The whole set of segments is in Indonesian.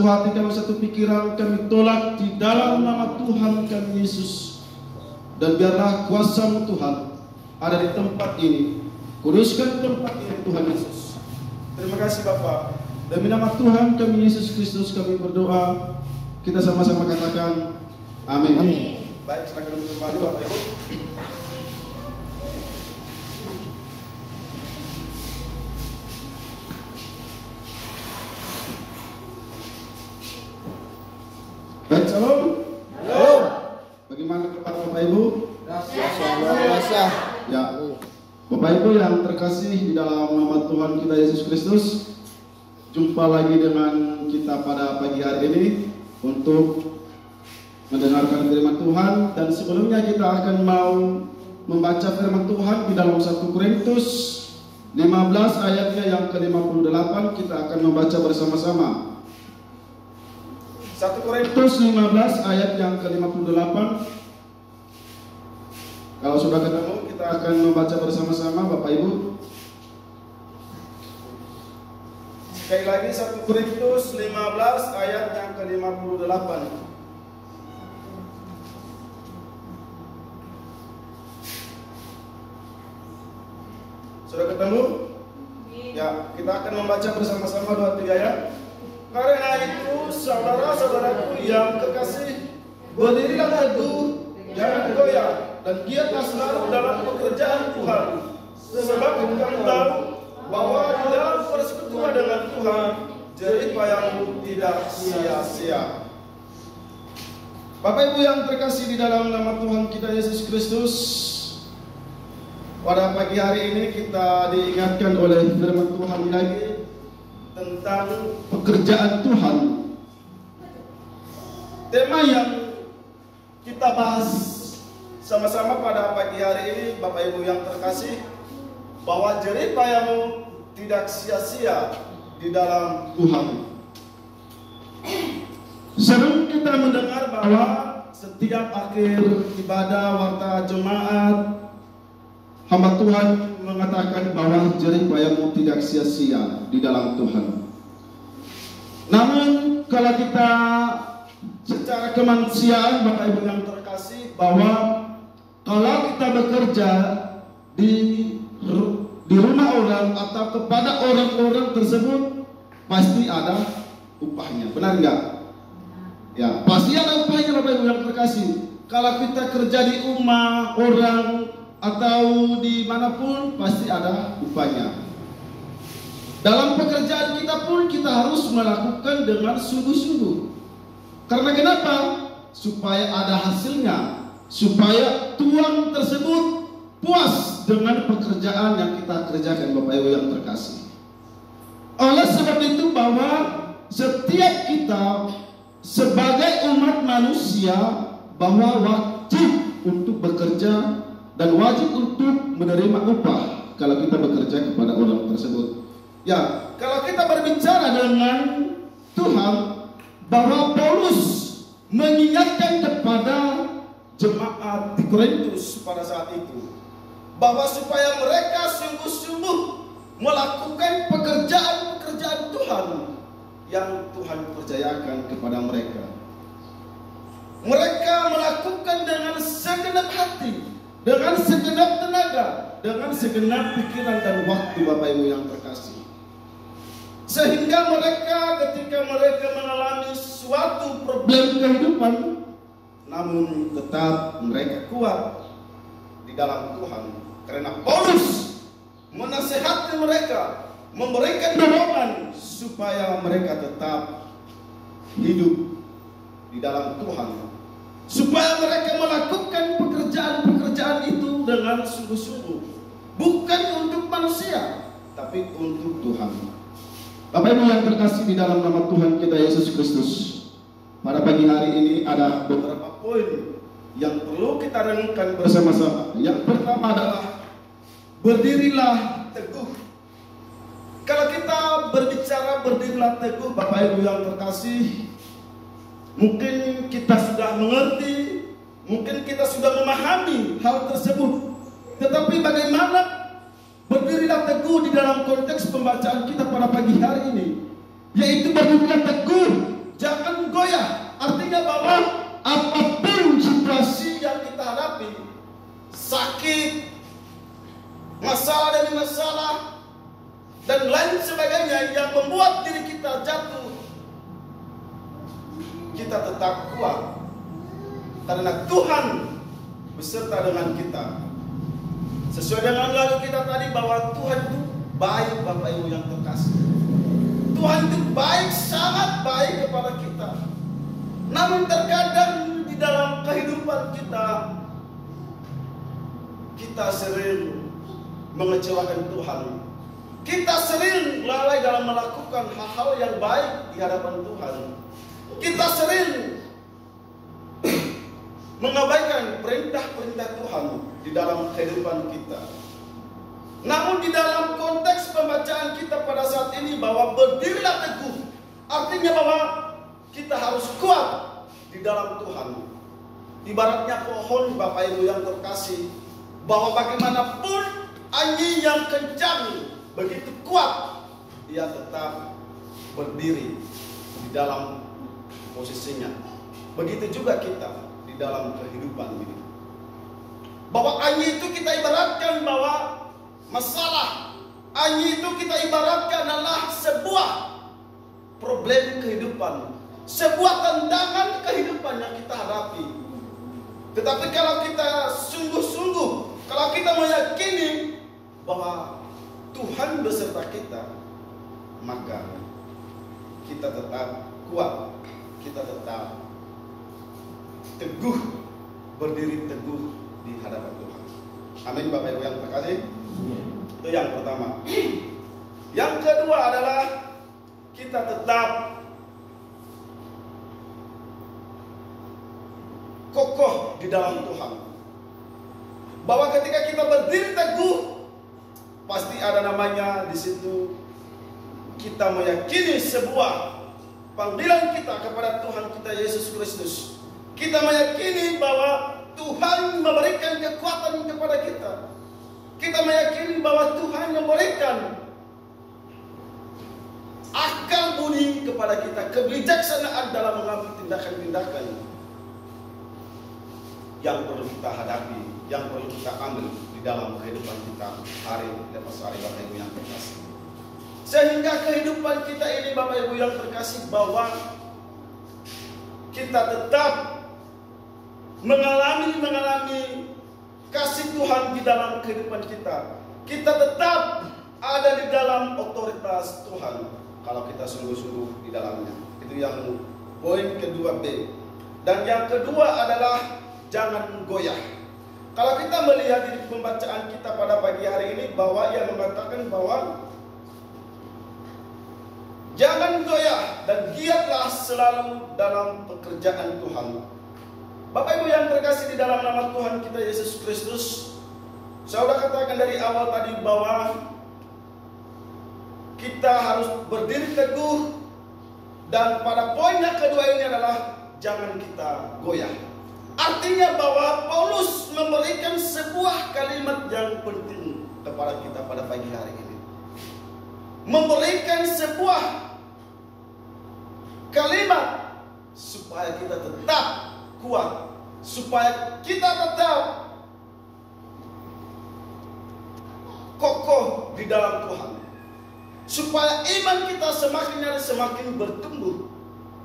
hati kami, satu pikiran kami tolak di dalam nama Tuhan kami Yesus. Dan biarlah kuasa-Mu Tuhan ada di tempat ini. Kuduskan tempat ini Tuhan Yesus. Terima kasih Bapa. Demi nama Tuhan kami Yesus Kristus kami berdoa. Kita sama-sama katakan amin. Baik, silakan kembali Bapak Ibu. Baik, salam. Halo. Bagaimana kabar Bapak Ibu? Luar biasa. Ya, Bapak Ibu yang terkasih di dalam nama Tuhan kita Yesus Kristus, jumpa lagi dengan kita pada pagi hari ini untuk mendengarkan firman Tuhan. Dan sebelumnya kita akan mau membaca firman Tuhan di dalam 1 Korintus 15 ayatnya yang ke-58. Kita akan membaca bersama-sama 1 Korintus 15 ayat yang ke-58. Kalau sudah ketemu, kita akan membaca bersama-sama Bapak Ibu. Sekali lagi 1 Korintus 15 ayat yang ke-58. Sudah ketemu? Ya, kita akan membaca bersama-sama 2-3 ayat. Karena itu, saudara-saudaraku yang terkasih, berdirilah teguh, jangan goyah, dan giatlah selalu dalam pekerjaan Tuhan. Sebab kamu tahu bahwa di dalam persekutuan dengan Tuhan, jerih payahmu tidak sia-sia. Bapak Ibu yang terkasih di dalam nama Tuhan kita Yesus Kristus, pada pagi hari ini kita diingatkan oleh firman Tuhan lagi tentang pekerjaan Tuhan. Tema yang kita bahas sama-sama pada pagi hari ini, Bapak Ibu yang terkasih, bahwa jerih payahmu tidak sia-sia di dalam Tuhan. Sering kita mendengar bahwa setiap akhir ibadah warta jemaat, hamba Tuhan mengatakan bahwa jerih payahmu tidak sia-sia di dalam Tuhan. Namun kalau kita secara kemanusiaan, Bapak Ibu yang terkasih, bahwa kalau kita bekerja di rumah orang atau kepada orang-orang tersebut, pasti ada upahnya. Benar enggak? Ya, pasti ada upahnya Bapak Ibu yang terkasih. Kalau kita kerja di rumah orang atau dimanapun, pasti ada upahnya. Dalam pekerjaan kita pun kita harus melakukan dengan sungguh-sungguh. Karena kenapa? Supaya ada hasilnya, supaya Tuhan tersebut puas dengan pekerjaan yang kita kerjakan Bapak Ibu yang terkasih. Oleh sebab itu bahwa setiap kita sebagai umat manusia bahwa wajib untuk bekerja dan wajib untuk menerima upah kalau kita bekerja kepada orang tersebut. Ya, kalau kita berbicara dengan Tuhan, bahwa Paulus mengingatkan kepada jemaat di Korintus pada saat itu, bahwa supaya mereka sungguh-sungguh melakukan pekerjaan-pekerjaan Tuhan yang Tuhan percayakan kepada mereka. Mereka melakukan dengan segenap hati, dengan segenap tenaga, dengan segenap pikiran dan waktu Bapak Ibu yang terkasih. Sehingga mereka ketika mereka mengalami suatu problem kehidupan, namun tetap mereka kuat di dalam Tuhan. Karena Paulus menasihati mereka, memberikan dorongan supaya mereka tetap hidup di dalam Tuhan, supaya mereka melakukan pekerjaan-pekerjaan itu dengan sungguh-sungguh, bukan untuk manusia, tapi untuk Tuhan. Bapak Ibu yang terkasih di dalam nama Tuhan kita Yesus Kristus, pada pagi hari ini ada beberapa poin yang perlu kita renungkan bersama-sama. Yang pertama adalah berdirilah teguh. Kalau kita berbicara berdirilah teguh, Bapak Ibu yang terkasih, mungkin kita sudah mengerti, mungkin kita sudah memahami hal tersebut. Tetapi bagaimana berdirilah teguh di dalam konteks pembacaan kita pada pagi hari ini? Yaitu berdirilah teguh, kita tetap kuat. Karena Tuhan beserta dengan kita. Sesuai dengan lagu kita tadi bahwa Tuhan itu baik, Bapak Ibu yang terkasih. Tuhan itu baik, sangat baik kepada kita. Namun terkadang di dalam kehidupan kita sering mengecewakan Tuhan. Kita sering lalai dalam melakukan hal-hal yang baik di hadapan Tuhan. Kita sering mengabaikan perintah-perintah Tuhan di dalam kehidupan kita. Namun di dalam konteks pembacaan kita pada saat ini bahwa berdirilah teguh, artinya bahwa kita harus kuat di dalam Tuhan. Ibaratnya pohon, Bapak Ibu yang terkasih, bahwa bagaimanapun angin yang kencang begitu kuat, ia tetap berdiri di dalam posisinya. Begitu juga kita di dalam kehidupan ini. Bahwa angin itu kita ibaratkan bahwa masalah. Angin itu kita ibaratkan adalah sebuah problem kehidupan, sebuah tantangan kehidupan yang kita hadapi. Tetapi kalau kita sungguh-sungguh, kalau kita meyakini bahwa Tuhan beserta kita, maka kita tetap kuat, kita tetap teguh, berdiri teguh di hadapan Tuhan. Amin, Bapak Ibu yang terkasih. Itu yang pertama. Yang kedua adalah kita tetap kokoh di dalam Tuhan. Bahwa ketika kita berdiri teguh, pasti ada namanya di situ kita meyakini sebuah panggilan kita kepada Tuhan kita Yesus Kristus. Kita meyakini bahwa Tuhan memberikan kekuatan kepada kita. Kita meyakini bahwa Tuhan memberikan akal budi kepada kita, kebijaksanaan dalam mengambil tindakan-tindakan yang perlu kita hadapi, yang perlu kita ambil di dalam kehidupan kita hari lepas hari, Bapak Ibu yang terkasih. Sehingga kehidupan kita ini, Bapak Ibu yang terkasih, bahwa kita tetap mengalami kasih Tuhan di dalam kehidupan kita. Kita tetap ada di dalam otoritas Tuhan kalau kita sungguh-sungguh di dalamnya. Itu yang poin kedua B. Dan yang kedua adalah jangan goyah. Kalau kita melihat di pembacaan kita pada pagi hari ini, bahwa ia mengatakan bahwa jangan goyah dan giatlah selalu dalam pekerjaan Tuhan. Bapak Ibu yang terkasih di dalam nama Tuhan kita Yesus Kristus, saya sudah katakan dari awal tadi bahwa kita harus berdiri teguh, dan pada poin yang kedua ini adalah jangan kita goyah. Artinya bahwa Paulus memberikan sebuah kalimat yang penting kepada kita pada pagi hari ini. Memberikan sebuah kalimat supaya kita tetap kuat, supaya kita tetap kokoh di dalam Tuhan, supaya iman kita semakin bertumbuh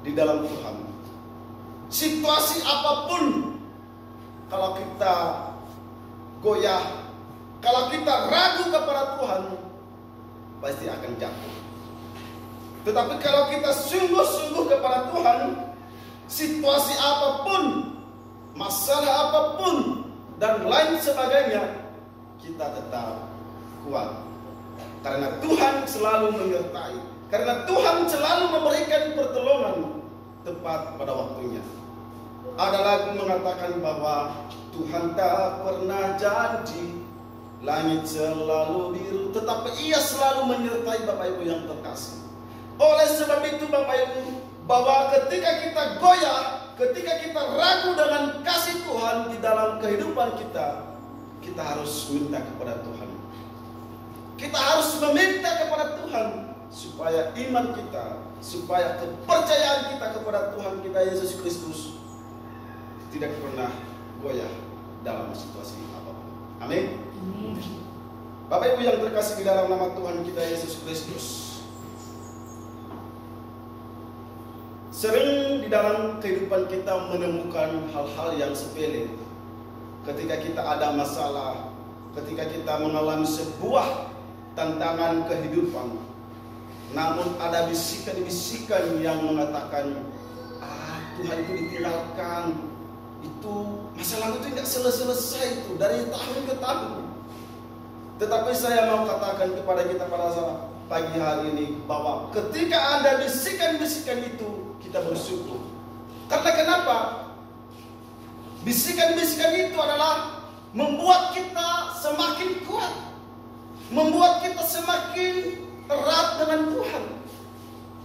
di dalam Tuhan. Situasi apapun, kalau kita goyah, kalau kita ragu kepada Tuhan, pasti akan jatuh. Tetapi kalau kita sungguh-sungguh kepada Tuhan, situasi apapun, masalah apapun, dan lain sebagainya, kita tetap kuat. Karena Tuhan selalu menyertai. Karena Tuhan selalu memberikan pertolongan tepat pada waktunya. Ada lagu mengatakan bahwa Tuhan tak pernah janji langit selalu biru, tetapi Ia selalu menyertai Bapak Ibu yang terkasih. Oleh sebab itu Bapak Ibu, bahwa ketika kita goyah, ketika kita ragu dengan kasih Tuhan di dalam kehidupan kita, kita harus minta kepada Tuhan. Kita harus meminta kepada Tuhan supaya iman kita, supaya kepercayaan kita kepada Tuhan kita Yesus Kristus tidak pernah goyah dalam situasi apapun. Amin. Bapak Ibu yang terkasih di dalam nama Tuhan kita Yesus Kristus, Sering di dalam kehidupan kita menemukan hal-hal yang sepele. Ketika kita ada masalah, ketika kita mengalami sebuah tantangan kehidupan, namun ada bisikan-bisikan yang mengatakan, Tuhan itu ditinggalkan, itu masalah itu tidak selesai itu dari tahun ke tahun. Tetapi saya mau katakan kepada kita pada pagi hari ini bahwa ketika ada bisikan-bisikan itu, kita bersyukur. Karena kenapa? Bisikan-bisikan itu adalah membuat kita semakin kuat, membuat kita semakin erat dengan Tuhan.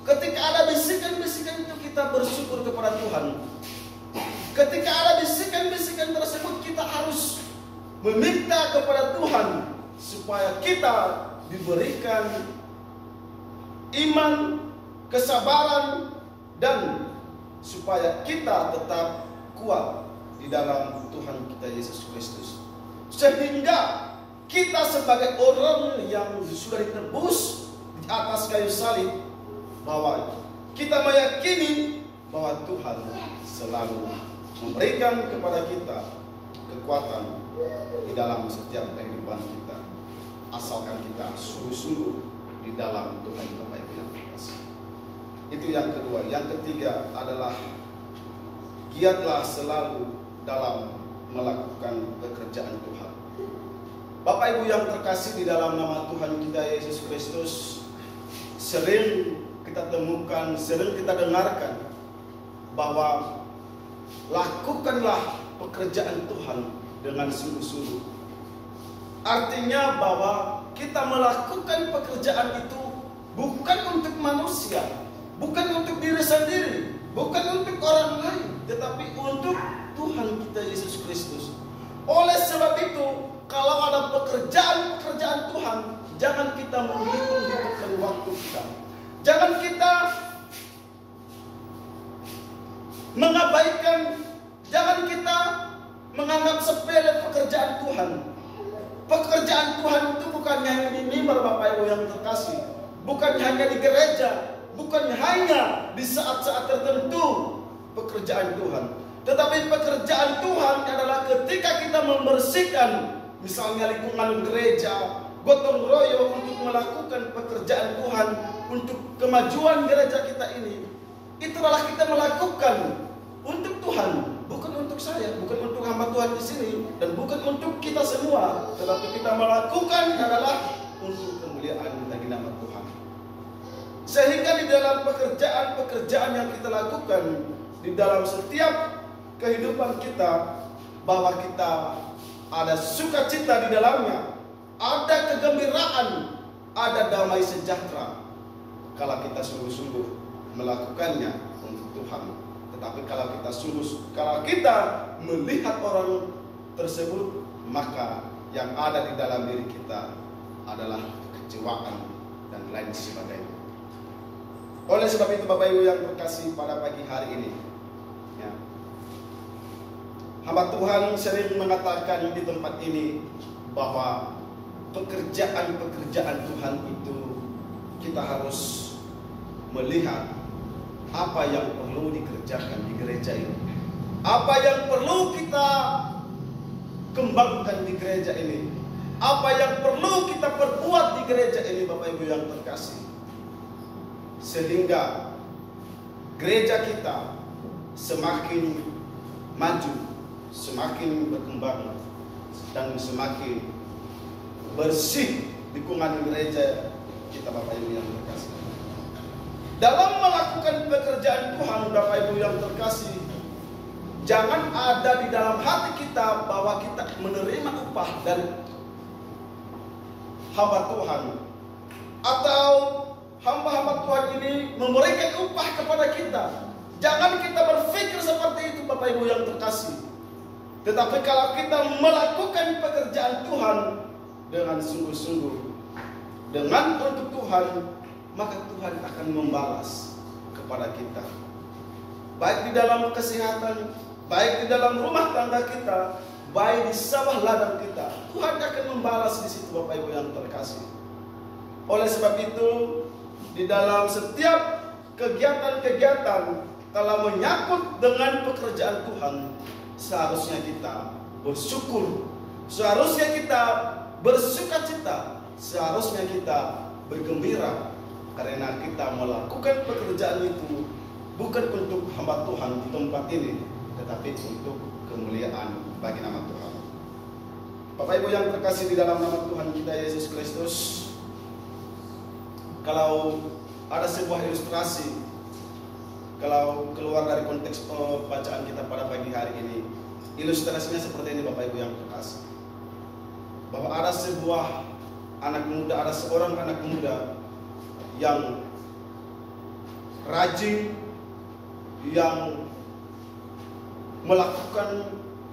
Ketika ada bisikan-bisikan itu, kita bersyukur kepada Tuhan. Ketika ada bisikan-bisikan tersebut, kita harus meminta kepada Tuhan supaya kita diberikan iman, kesabaran, dan supaya kita tetap kuat di dalam Tuhan kita Yesus Kristus. Sehingga kita sebagai orang yang sudah ditebus di atas kayu salib, bahwa kita meyakini bahwa Tuhan selalu memberikan kepada kita kekuatan di dalam setiap kehidupan kita, asalkan kita sungguh-sungguh di dalam Tuhan Bapak Ibu yang terkasih. Itu yang kedua. Yang ketiga adalah giatlah selalu dalam melakukan pekerjaan Tuhan. Bapak Ibu yang terkasih, di dalam nama Tuhan kita Yesus Kristus, sering kita temukan, sering kita dengarkan bahwa lakukanlah pekerjaan Tuhan dengan sungguh-sungguh. Artinya bahwa kita melakukan pekerjaan itu bukan untuk manusia, bukan untuk diri sendiri, bukan untuk orang lain, tetapi untuk Tuhan kita Yesus Kristus. Oleh sebab itu, kalau ada pekerjaan-pekerjaan Tuhan, jangan kita menghitung-hitungkan waktu kita. Jangan kita mengabaikan, jangan kita menganggap sepele pekerjaan Tuhan. Pekerjaan Tuhan itu bukan hanya di mimbar Bapak Ibu yang terkasih, bukan hanya di gereja, bukan hanya di saat-saat tertentu pekerjaan Tuhan. Tetapi pekerjaan Tuhan adalah ketika kita membersihkan misalnya lingkungan gereja, gotong royong untuk melakukan pekerjaan Tuhan untuk kemajuan gereja kita ini. Itu adalah kita melakukan untuk Tuhan, bukan untuk saya, bukan untuk hamba Tuhan di sini, dan bukan untuk kita semua, tetapi kita melakukan adalah untuk kemuliaan bagi nama Tuhan. Sehingga di dalam pekerjaan-pekerjaan yang kita lakukan, di dalam setiap kehidupan kita, bahwa kita ada sukacita di dalamnya, ada kegembiraan, ada damai sejahtera kalau kita sungguh-sungguh melakukannya untuk Tuhan. Tetapi kalau kita melihat orang tersebut, maka yang ada di dalam diri kita adalah kekecewaan dan lain sebagainya. Oleh sebab itu Bapak Ibu yang terkasih, pada pagi hari ini, ya, hamba Tuhan sering mengatakan di tempat ini bahwa pekerjaan-pekerjaan Tuhan itu kita harus melihat apa yang perlu dikerjakan di gereja ini, apa yang perlu kita kembangkan di gereja ini, apa yang perlu kita perbuat di gereja ini, Bapak Ibu yang terkasih, sehingga gereja kita semakin maju, semakin berkembang, dan semakin bersih lingkungan gereja kita, Bapak Ibu yang terkasih. Dalam melakukan pekerjaan Tuhan, Bapak Ibu yang terkasih, jangan ada di dalam hati kita bahwa kita menerima upah dari hamba Tuhan, atau hamba-hamba Tuhan ini memberikan upah kepada kita. Jangan kita berpikir seperti itu, Bapak Ibu yang terkasih. Tetapi kalau kita melakukan pekerjaan Tuhan dengan sungguh-sungguh, dengan untuk Tuhan, maka Tuhan akan membalas kepada kita. Baik di dalam kesehatan, baik di dalam rumah tangga kita, baik di sawah ladang kita, Tuhan akan membalas di situ, Bapak Ibu yang terkasih. Oleh sebab itu, di dalam setiap kegiatan-kegiatan kalau menyangkut dengan pekerjaan Tuhan, seharusnya kita bersyukur, seharusnya kita bersukacita, seharusnya kita bergembira, karena kita melakukan pekerjaan itu bukan untuk hamba Tuhan di tempat ini, tetapi untuk kemuliaan bagi nama Tuhan. Bapak Ibu yang terkasih di dalam nama Tuhan kita Yesus Kristus, kalau ada sebuah ilustrasi, kalau keluar dari konteks bacaan kita pada pagi hari ini, ilustrasinya seperti ini Bapak Ibu yang terkasih, bahwa ada sebuah anak muda, ada seorang anak muda yang rajin, yang melakukan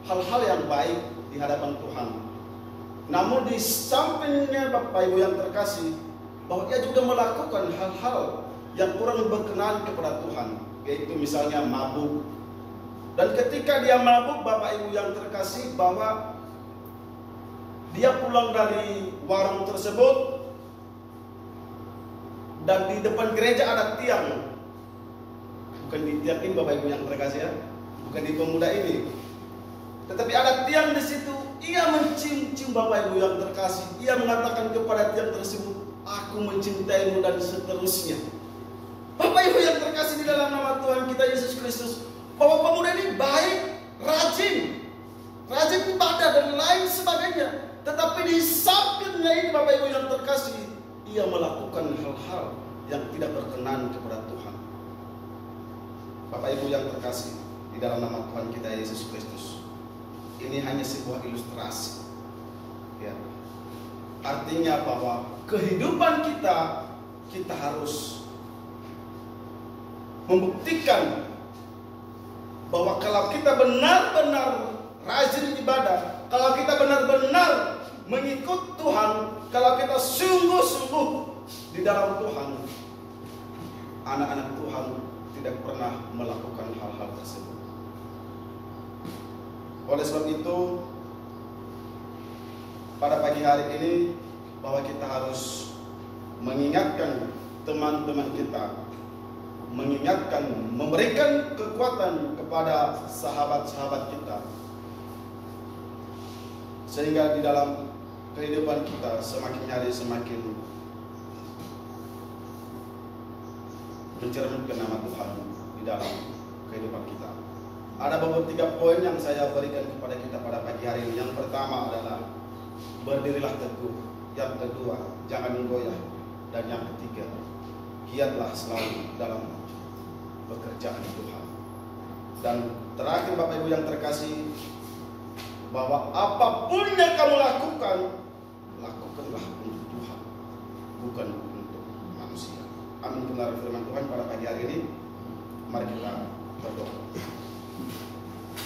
hal-hal yang baik di hadapan Tuhan. Namun di sampingnya Bapak Ibu yang terkasih, bahwa ia juga melakukan hal-hal yang kurang berkenan kepada Tuhan, yaitu misalnya mabuk. Dan ketika dia mabuk Bapak Ibu yang terkasih, bahwa dia pulang dari warung tersebut, dan di depan gereja ada tiang. Bukan di tiang ini Bapak Ibu yang terkasih ya, bukan di pemuda ini, tetapi ada tiang di situ. Ia mencium-cium Bapak Ibu yang terkasih. Ia mengatakan kepada tiang tersebut, "Aku mencintaimu," dan seterusnya. Bapak Ibu yang terkasih di dalam nama Tuhan kita Yesus Kristus, bahwa pemuda ini baik, rajin ibadah dan lain sebagainya. Tetapi di sampingnya ini Bapak Ibu yang terkasih, ia melakukan hal-hal yang tidak berkenan kepada Tuhan. Bapak Ibu yang terkasih di dalam nama Tuhan kita Yesus Kristus, ini hanya sebuah ilustrasi ya. Artinya bahwa kehidupan kita harus membuktikan bahwa kalau kita benar-benar rajin ibadah, kalau kita benar-benar mengikut Tuhan, kalau kita sungguh-sungguh di dalam Tuhan, anak-anak Tuhan tidak pernah melakukan hal-hal tersebut. Oleh sebab itu, pada pagi hari ini, bahwa kita harus mengingatkan teman-teman kita, mengingatkan, memberikan kekuatan kepada sahabat-sahabat kita, sehingga di dalam kehidupan kita semakin hari semakin mencerminkan nama Tuhan di dalam kehidupan kita. Ada beberapa 3 poin yang saya berikan kepada kita pada pagi hari ini. Yang pertama adalah berdirilah teguh. Yang kedua, jangan goyah. Dan yang ketiga, giatlah selalu dalam pekerjaan Tuhan. Dan terakhir Bapak Ibu yang terkasih, bahwa apapun yang kamu lakukan, lakukanlah untuk Tuhan, bukan untuk manusia. Amin. Benar firman Tuhan pada pagi hari ini. Mari kita berdoa.